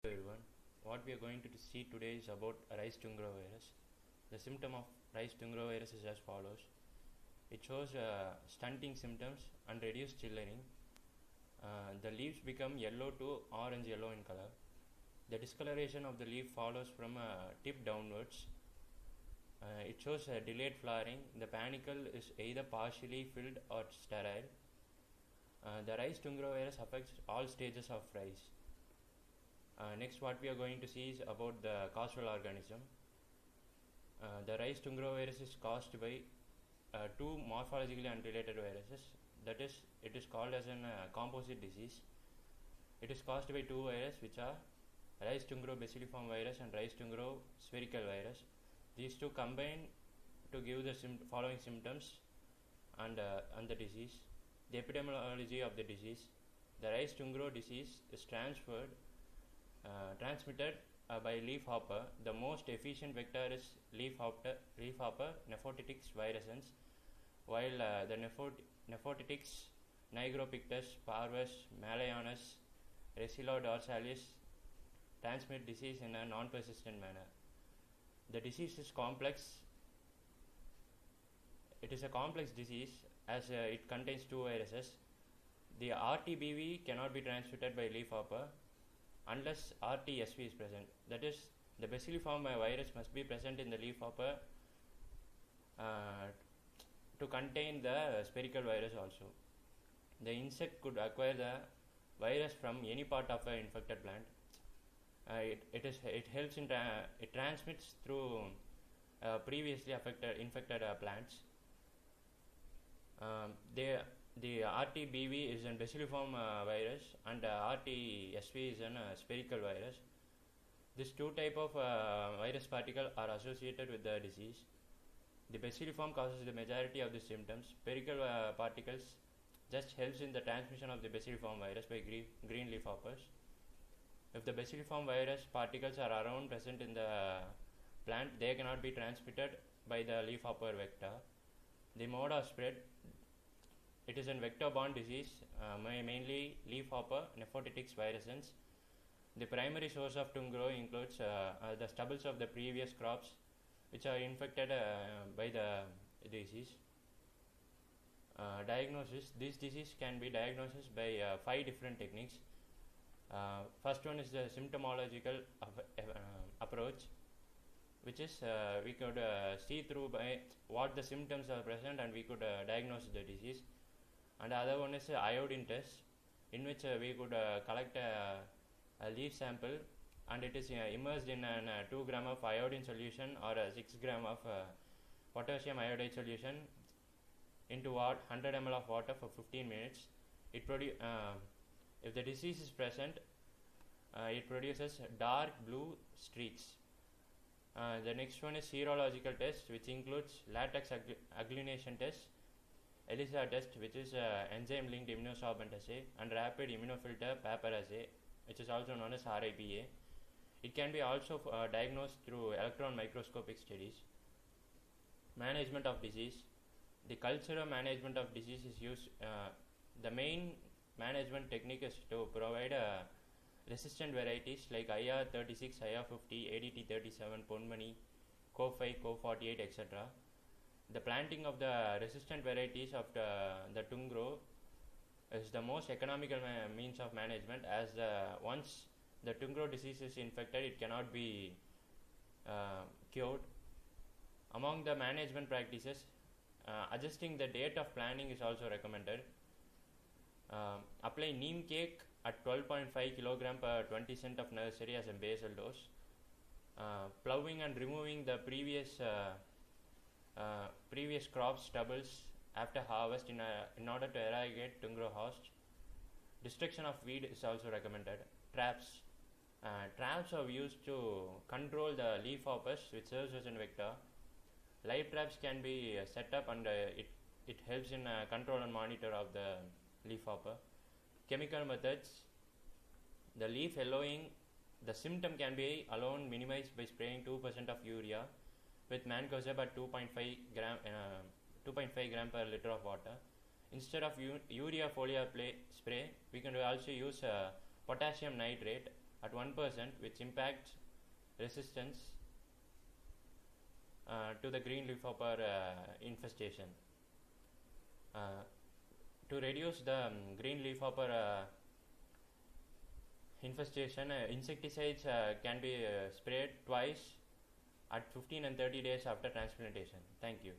Hello everyone. What we are going to see today is about rice tungro virus. The symptom of rice tungro virus is as follows. It shows stunting symptoms and reduced chillering. The leaves become yellow to orange yellow in color. The discoloration of the leaf follows from a tip downwards. It shows a delayed flowering. The panicle is either partially filled or sterile. The rice tungro virus affects all stages of rice. Next, what we are going to see is about the causal organism. The rice tungro virus is caused by two morphologically unrelated viruses. That is, it is called as a composite disease. It is caused by two viruses, which are rice tungro bacilliform virus and rice tungro spherical virus. These two combine to give the following symptoms and the disease. The epidemiology of the disease. The rice tungro disease is transmitted by leafhopper. The most efficient vector is leafhopper Nephotitix virusans, while the Nephotitix nigropictus, parvus, malayanus, resilodorsalis transmit disease in a non-persistent manner. The disease is complex. It is a complex disease as it contains two viruses. The RTBV cannot be transmitted by leafhopper unless RTSV is present. That is, the bacilliform virus must be present in the leafhopper to contain the spherical virus also. The insect could acquire the virus from any part of an infected plant. It helps in it transmits through previously infected plants. The RTBV is a bacilliform virus and RTSV is a spherical virus. These two type of virus particles are associated with the disease. The bacilliform causes the majority of the symptoms. Spherical particles just helps in the transmission of the bacilliform virus by green leafhoppers. If the bacilliform virus particles are around present in the plant, they cannot be transmitted by the leafhopper vector. The mode of spread, it is a vector-borne disease, mainly leafhopper Nephotitix virusans. The primary source of tungro includes the stubbles of the previous crops, which are infected by the disease. Diagnosis: this disease can be diagnosed by 5 different techniques. First one is the symptomological approach, which is we could see through by what the symptoms are present and we could diagnose the disease. And the other one is iodine test, in which we could collect a leaf sample and it is immersed in a 2 gram of iodine solution or a 6 gram of potassium iodide solution into 100 ml of water for 15 minutes. If the disease is present, it produces dark blue streaks. The next one is serological test, which includes latex agglutination test, ELISA test, which is enzyme linked immunosorbent assay, and rapid immunofilter Papper assay, which is also known as RIPA. It can be also diagnosed through electron microscopic studies. Management of disease. The cultural management of disease is used. The main management technique is to provide resistant varieties like IR36, IR50, ADT37, Ponmani, Co5, Co48, etc. The planting of the resistant varieties of the tungro is the most economical means of management, as once the tungro disease is infected, it cannot be cured. Among the management practices, adjusting the date of planting is also recommended. Apply neem cake at 12.5 kg per 20 cent of nursery as a basal dose. Ploughing and removing the previous crop stubbles after harvest in order to eradicate tungro host. Destruction of weed is also recommended. Traps. Traps are used to control the leafhoppers, which serves as a vector. Live traps can be set up and it helps in control and monitor of the leafhopper. Chemical methods. The leaf yellowing, the symptom can be alone minimized by spraying 2% of urea with mancozeb at 2.5 gram per liter of water. Instead of urea foliar spray, we can also use potassium nitrate at 1%, which impacts resistance to the green leafhopper infestation. To reduce the green leafhopper infestation, insecticides can be sprayed twice at 15 and 30 days after transplantation. Thank you.